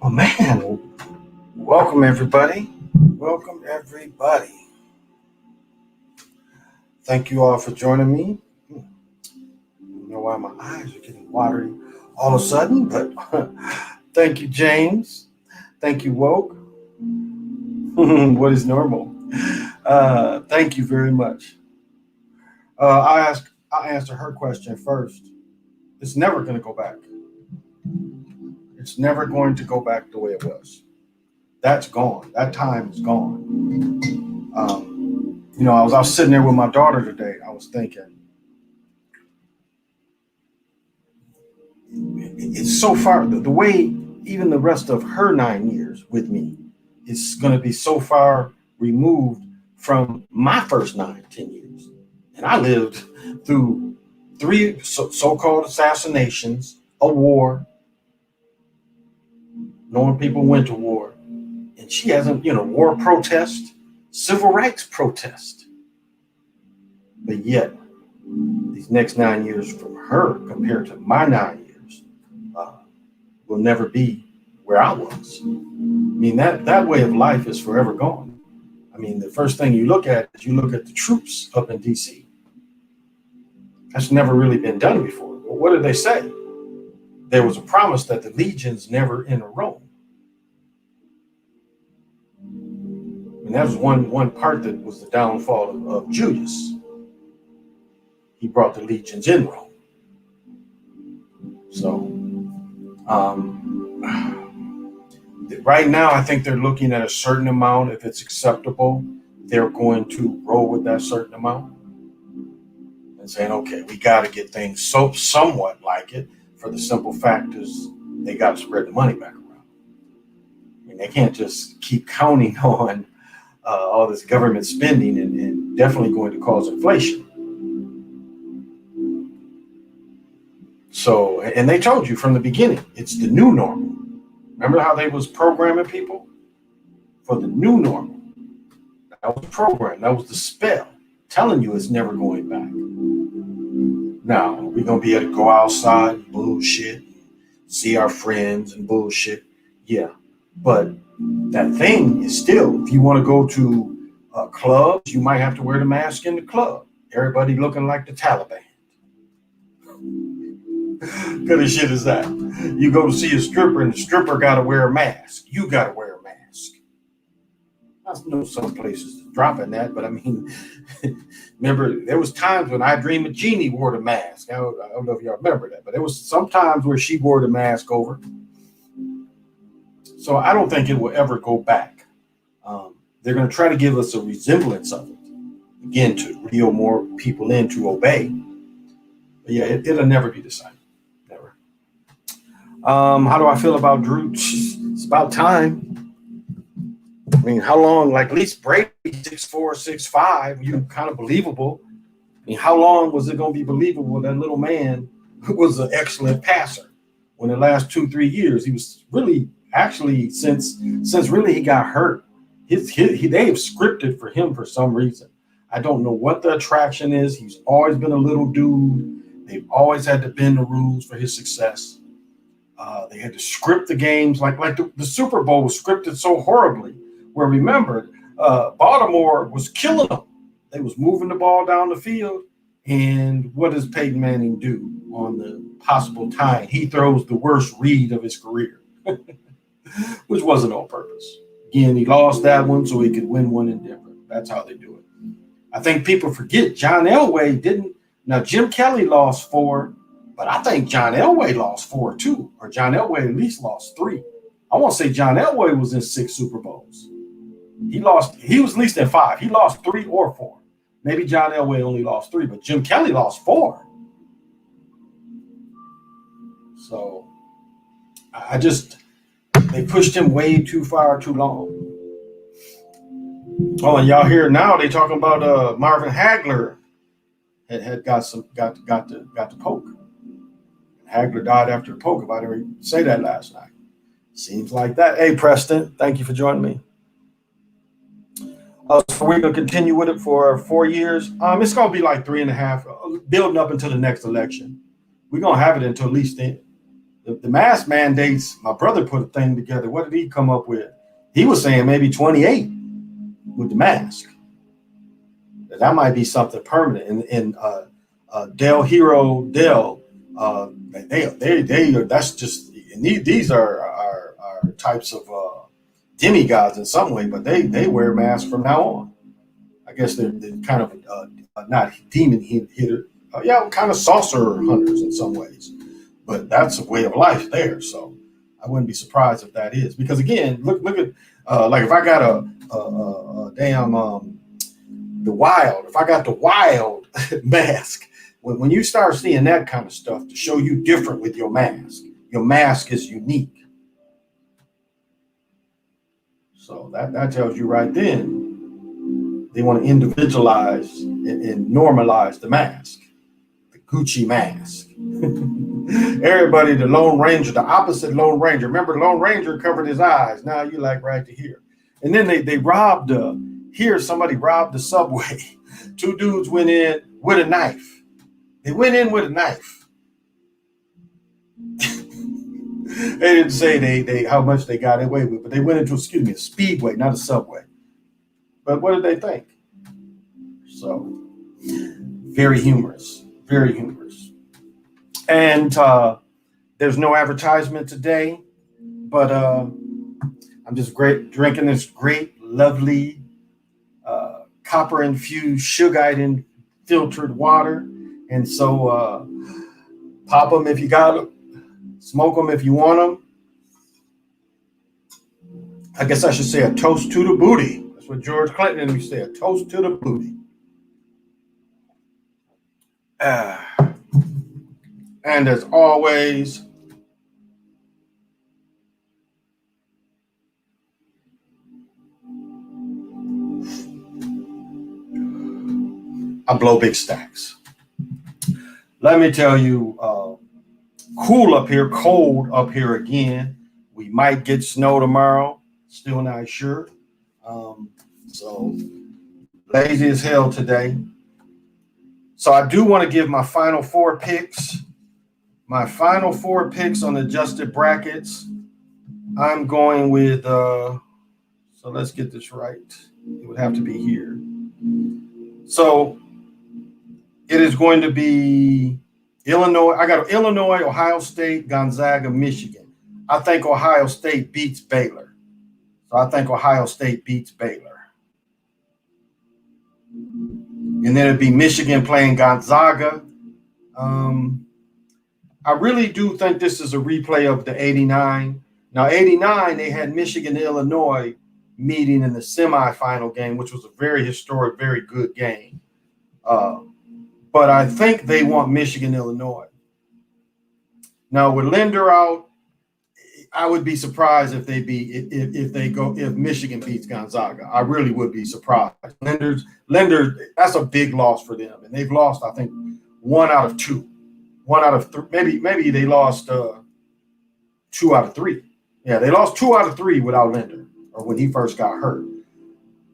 Oh man, welcome everybody. Welcome everybody. Thank you all for joining me. I don't know why my eyes are getting watery all of a sudden, but thank you, James. Thank you, Woke. What is normal? Thank you very much. I answer her question first. It's never going to go back. It's never going to go back the way it was. That's gone. That time is gone. I was sitting there with my daughter today. I was thinking, it's so far the way even the rest of her 9 years with me is going to be so far removed from my first 9, 10 years. And I lived through three so-called assassinations, a war, knowing people went to war, and she hasn't, war protest, civil rights protest. But yet, these next 9 years from her compared to my 9 years will never be where I was. I mean, that way of life is forever gone. I mean, the first thing you look at is you look at the troops up in D.C. That's never really been done before. Well, what did they say? There was a promise that the legions never enter Rome. And that was one part that was the downfall of Julius. He brought the legions in Rome. So, right now, I think they're looking at a certain amount. If it's acceptable, they're going to roll with that certain amount and saying, okay, we got to get things somewhat like it, for the simple fact is they got to spread the money back around. I mean, they can't just keep counting on all this government spending and definitely going to cause inflation. So, and they told you from the beginning, it's the new normal. Remember how they was programming people for the new normal? That was the program. That was the spell telling you it's never going back. Now, we're going to be able to go outside and bullshit, see our friends and bullshit. Yeah. But that thing is still, if you want to go to clubs, you might have to wear the mask in the club. Everybody looking like the Taliban. What kind of shit is that? You go to see a stripper and the stripper got to wear a mask. You got to wear a mask. I know some places dropping that, but I mean, remember, there was times when I Dream of Jeannie wore the mask. I don't know if y'all remember that, but there was some times where she wore the mask over. So I don't think it will ever go back. They're going to try to give us a resemblance of it. Again, to reel more people in to obey. But yeah, it'll never be the same. Never. How do I feel about Drew? about time. I mean, how long? Like at least Brady 6'4", 6'5", you kind of believable. I mean, how long was it going to be believable that little man was an excellent passer? When the last 2-3 years, he was really actually since really he got hurt, they have scripted for him for some reason. I don't know what the attraction is. He's always been a little dude. They've always had to bend the rules for his success. They had to script the games like the Super Bowl was scripted so horribly. Where remember, Baltimore was killing them. They was moving the ball down the field. And what does Peyton Manning do on the possible tie? He throws the worst read of his career, which wasn't on purpose. Again, he lost that one so he could win one in Denver. That's how they do it. I think people forget John Elway didn't. Now, Jim Kelly lost 4, but I think John Elway lost 4 too, or John Elway at least lost 3. I want to say John Elway was in 6 Super Bowls. He was at least in 5. He lost 3 or 4. Maybe John Elway only lost 3, but Jim Kelly lost 4. So they pushed him way too far, too long. Oh, and y'all hear now they talking about Marvin Hagler had got the poke. Hagler died after the poke. If I didn't say that last night. Seems like that. Hey, Preston, thank you for joining me. So we're going to continue with it for 4 years. It's going to be like 3.5, building up until the next election. We're going to have it until at least then. The mask mandates, my brother put a thing together. What did he come up with? He was saying maybe 28 with the mask. That might be something permanent. And Del Hero Del, that's just, these are types of demigods in some way, but they wear masks from now on. I guess they're kind of not demon hitter, kind of saucer hunters in some ways, but that's a way of life there. So I wouldn't be surprised if that is, because again, look at like if I got a damn the wild, if I got the wild mask, when you start seeing that kind of stuff to show you different with your mask is unique. So that tells you right then, they want to individualize and normalize the mask, the Gucci mask. Everybody, the Lone Ranger, the opposite Lone Ranger. Remember, Lone Ranger covered his eyes. Now you like right to here. And then they robbed, somebody robbed the subway. 2 dudes went in with a knife. They went in with a knife. They didn't say they how much they got away with, but they went into a speedway, not a subway. But what did they think? So very humorous, very humorous. And there's no advertisement today, but I'm just drinking this great, lovely copper infused, sugar filtered water. And so pop them if you got them. Smoke them if you want them. I guess I should say a toast to the booty. That's what George Clinton used to say, a toast to the booty. And as always, I blow big stacks. Let me tell you, cold up here again. We might get snow tomorrow. Still not sure. So lazy as hell today. So I do want to give my final 4 picks. My final 4 picks on adjusted brackets. I'm going with, so let's get this right. It would have to be here. So it is going to be Illinois. I got Illinois, Ohio State, Gonzaga, Michigan. I think Ohio State beats Baylor. So I think Ohio State beats Baylor. And then it'd be Michigan playing Gonzaga. I really do think this is a replay of the 89. Now, 89, they had Michigan, Illinois meeting in the semifinal game, which was a very historic, very good game. But I think they want Michigan, Illinois. Now, with Linder out, I would be surprised if if Michigan beats Gonzaga. I really would be surprised. Lenders, that's a big loss for them, and they've lost, I think, one out of two, one out of three. Maybe they lost 2 out of 3. Yeah, they lost 2 out of 3 without Linder, or when he first got hurt.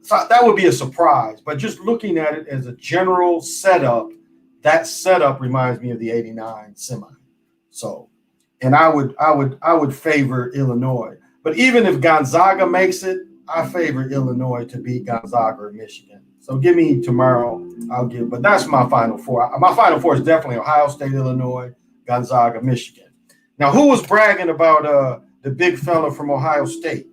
So that would be a surprise. But just looking at it as a general setup, that setup reminds me of the '89 semi. So. And I would favor Illinois. But even if Gonzaga makes it, I favor Illinois to beat Gonzaga or Michigan. So give me tomorrow. But that's my Final Four. My Final Four is definitely Ohio State, Illinois, Gonzaga, Michigan. Now, who was bragging about the big fella from Ohio State?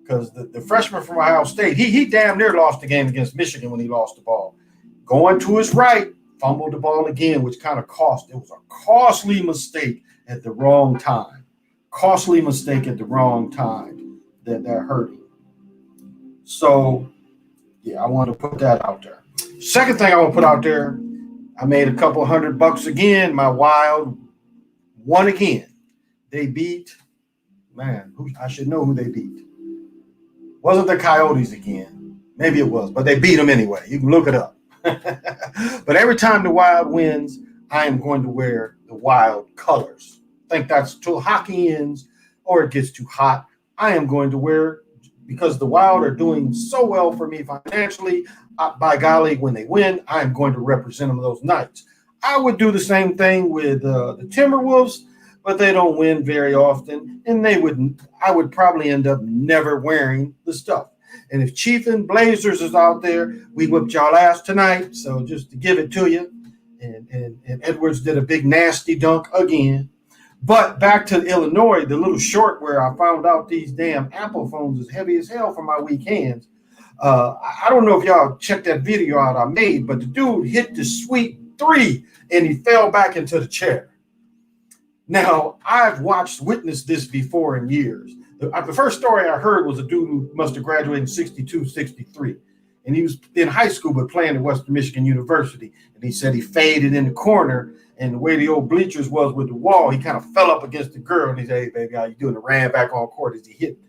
Because the freshman from Ohio State, he damn near lost the game against Michigan when he lost the ball. Going to his right, fumbled the ball again, which kind of cost. It was a costly mistake at the wrong time. Costly mistake at the wrong time that hurt him. So, yeah, I want to put that out there. Second thing I want to put out there, I made a couple $100 again. My Wild won again. They beat, I should know who they beat. Wasn't the Coyotes again? Maybe it was, but they beat them anyway. You can look it up. But every time the Wild wins, I am going to wear the Wild colors. Think that's till hockey ends or it gets too hot. I am going to wear, because the Wild are doing so well for me financially, by golly, when they win, I am going to represent them those nights. I would do the same thing with the Timberwolves, but they don't win very often, and I would probably end up never wearing the stuff. And if Chief and Blazers is out there, we whipped y'all ass tonight. So just to give it to you, and Edwards did a big nasty dunk again. But back to Illinois, the little short where I found out these damn Apple phones is heavy as hell for my weak hands. I don't know if y'all checked that video out I made, but the dude hit the sweet 3 and he fell back into the chair. Now, I've witnessed this before in years. The first story I heard was a dude who must have graduated in 62, 63. And he was in high school but playing at Western Michigan University. And he said he faded in the corner. And the way the old bleachers was with the wall, he kind of fell up against the girl. And he said, "Hey, baby, how you doing?" And ran back on court as he hit.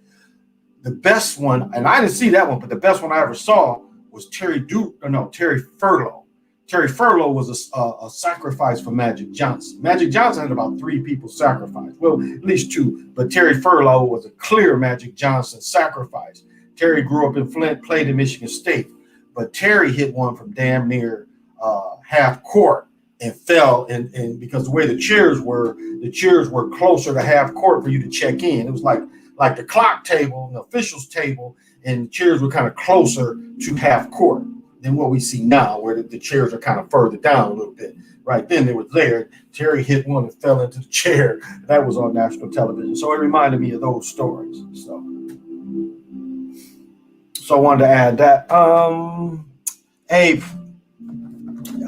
The best one, and I didn't see that one, but the best one I ever saw was Terry Furlow. Terry Furlow was a sacrifice for Magic Johnson. Magic Johnson had about 3 people sacrificed. Well, at least 2. But Terry Furlow was a clear Magic Johnson sacrifice. Terry grew up in Flint, played at Michigan State. But Terry hit one from damn near half court. And fell, and because the way the chairs were closer to half court for you to check in. It was like the clock table, the officials table, and the chairs were kind of closer to half court than what we see now, where the chairs are kind of further down a little bit. Right then they were there. Terry hit one and fell into the chair. That was on national television. So it reminded me of those stories. So I wanted to add that. Abe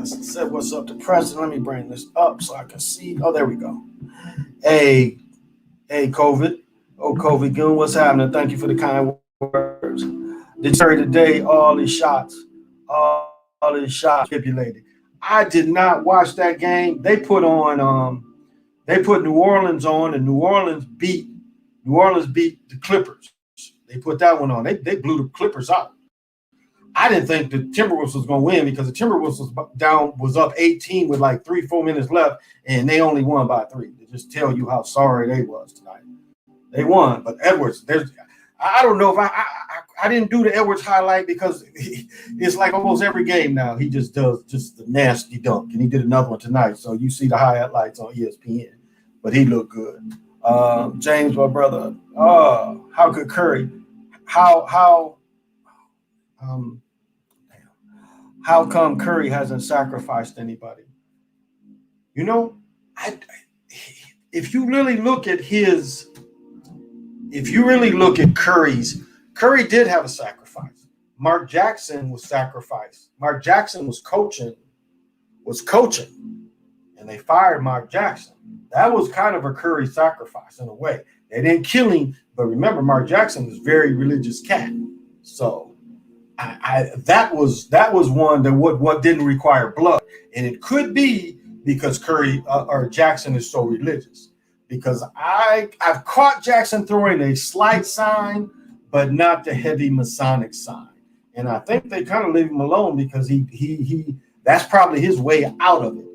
said, "What's up to President?" Let me bring this up so I can see. Oh, there we go. Hey, COVID. Oh, COVID goon, what's happening? Thank you for the kind words. Did you hear today all these shots stipulated? I did not watch that game. They put New Orleans on, and New Orleans beat the Clippers. They put that one on. They blew the Clippers out. I didn't think the Timberwolves was going to win because the Timberwolves was up 18 with like 3-4 minutes left, and they only won by 3. To just tell you how sorry they was tonight. They won, but Edwards, I don't know if I didn't do the Edwards highlight because it's like almost every game now he just does just the nasty dunk, and he did another one tonight. So you see the highlights on ESPN, but he looked good. James, my brother, how could Curry? How come Curry hasn't sacrificed anybody? You know, if you really look at Curry did have a sacrifice. Mark Jackson was sacrificed. Mark Jackson was coaching, and they fired Mark Jackson. That was kind of a Curry sacrifice in a way. They didn't kill him, but remember, Mark Jackson was a very religious cat. So that was one that what didn't require blood, and it could be because Curry or Jackson is so religious. because I've caught Jackson throwing a slight sign, but not the heavy Masonic sign. And I think they kind of leave him alone because he that's probably his way out of it.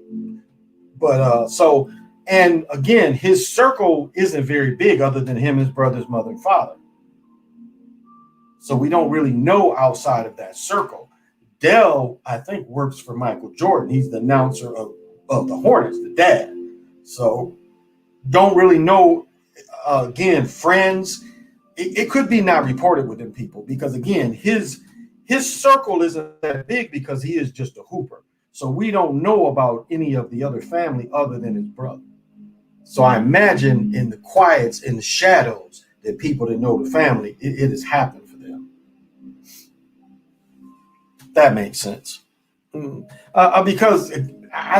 But and again, his circle isn't very big other than him, his brother's mother and father. So we don't really know outside of that circle. Dell, I think, works for Michael Jordan. He's the announcer of the Hornets, the dad. So don't really know, again, friends. It could be not reported with them people because, again, his circle isn't that big because he is just a hooper. So we don't know about any of the other family other than his brother. So I imagine in the quiets, in the shadows, that people that know the family, it has happened for them. That makes sense. Because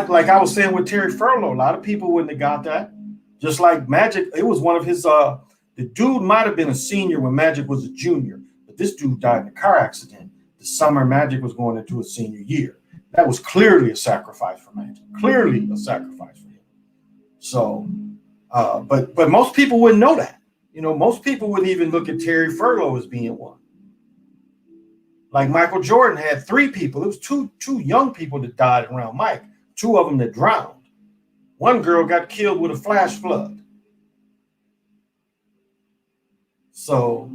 like I was saying with Terry Furlow, a lot of people wouldn't have got that. Just like Magic, it was one of his, the dude might have been a senior when Magic was a junior, but this dude died in a car accident the summer Magic was going into his senior year. That was clearly a sacrifice for Magic, clearly a sacrifice for him. So, but most people wouldn't know that. You know, most people wouldn't even look at Terry Furlow as being one. Like Michael Jordan had 3 people. It was two young people that died around Mike, 2 of them that drowned. One girl got killed with a flash flood. So,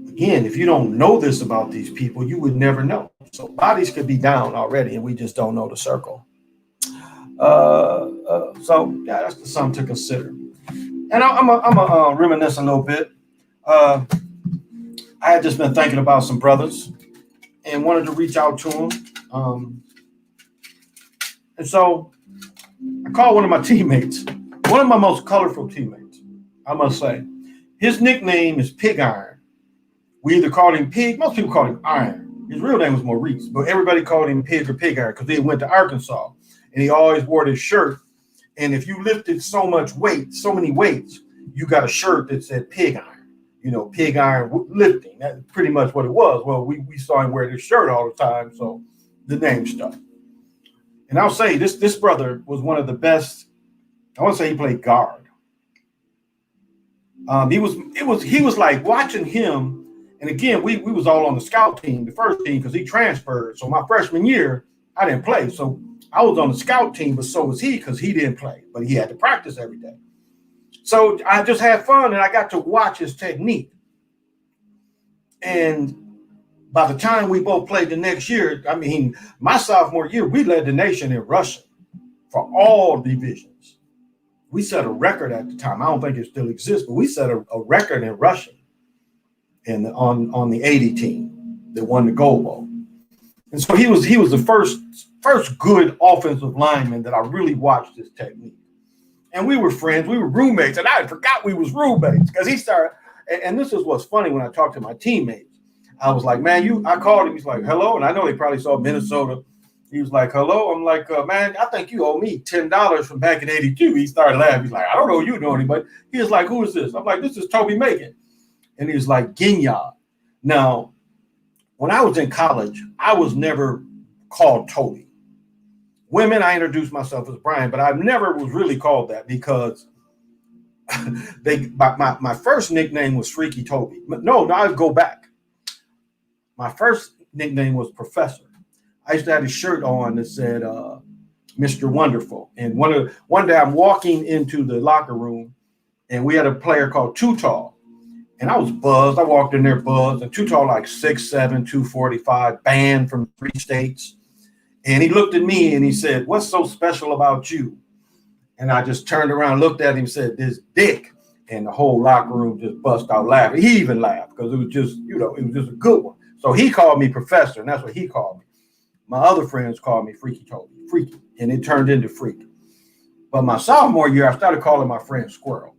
again, if you don't know this about these people, you would never know. So bodies could be down already, and we just don't know the circle. So, yeah, that's something to consider. And I'm a reminisce a little bit. I had just been thinking about some brothers and wanted to reach out to them. And so I called one of my teammates, one of my most colorful teammates, I must say. His nickname is Pig Iron. We either called him Pig, most people called him Iron. His real name was Maurice, but everybody called him Pig or Pig Iron because he went to Arkansas and he always wore this shirt. And if you lifted so much weight, so many weights, you got a shirt that said Pig Iron, you know, Pig Iron lifting. That's pretty much what it was. Well, we saw him wear this shirt all the time, so the name stuck. And I'll say this brother was one of the best. I want to say he played guard. He was like watching him. And again, we was all on the scout team, the first team, because he transferred. So my freshman year, I didn't play. So I was on the scout team, but so was he because he didn't play, but he had to practice every day. So I just had fun and I got to watch his technique. And by the time we both played the next year, I mean, my sophomore year, we led the nation in rushing for all divisions. We set a record at the time. I don't think it still exists, but we set a record in rushing and on the 80 team that won the Gold Bowl. And so he was the first good offensive lineman that I really watched his technique. And we were friends, we were roommates, and I forgot we was roommates because he started, and this is what's funny when I talked to my teammates. I was like, man, I called him, he's like, hello, and I know they probably saw Minnesota. He was like, hello. I'm like, man, I think you owe me $10 from back in 82. He started laughing. He's like, I don't know you know anybody. He was like, who is this? I'm like, this is Toby Macon. And he was like, Ginyard. Now, when I was in college, I was never called Toby. Women, I introduced myself as Brian, but I never was really called that because my first nickname was Freaky Toby. No, I'd go back. My first nickname was Professor. I used to have a shirt on that said Mr. Wonderful. And one day I'm walking into the locker room and we had a player called Too Tall. And I was buzzed. I walked in there buzzed. And Too Tall, like 6'7", 245, banned from 3 states. And he looked at me and he said, what's so special about you? And I just turned around, looked at him and said, this dick. And the whole locker room just bust out laughing. He even laughed because it was just, it was just a good one. So he called me Professor, and that's what he called me. My other friends called me Freaky Toby, Freaky, and it turned into Freak. But my sophomore year, I started calling my friend Squirrel.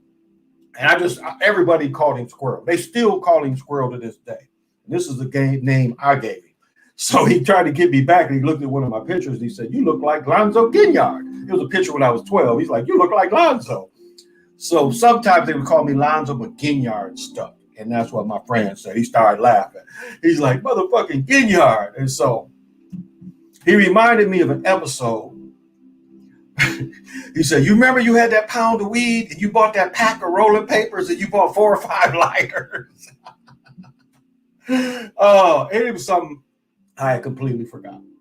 And everybody called him Squirrel. They still call him Squirrel to this day. And this is the name I gave him. So he tried to get me back, and he looked at one of my pictures, and he said, you look like Lonzo Ginyard. It was a picture when I was 12. He's like, you look like Lonzo. So sometimes they would call me Lonzo, but Ginyard stuck. And that's what my friend said. He started laughing. He's like, motherfucking Ginyard. And so he reminded me of an episode He said, you remember you had that pound of weed and you bought that pack of rolling papers and you bought 4 or 5 lighters. Oh, and it was something I had completely forgotten.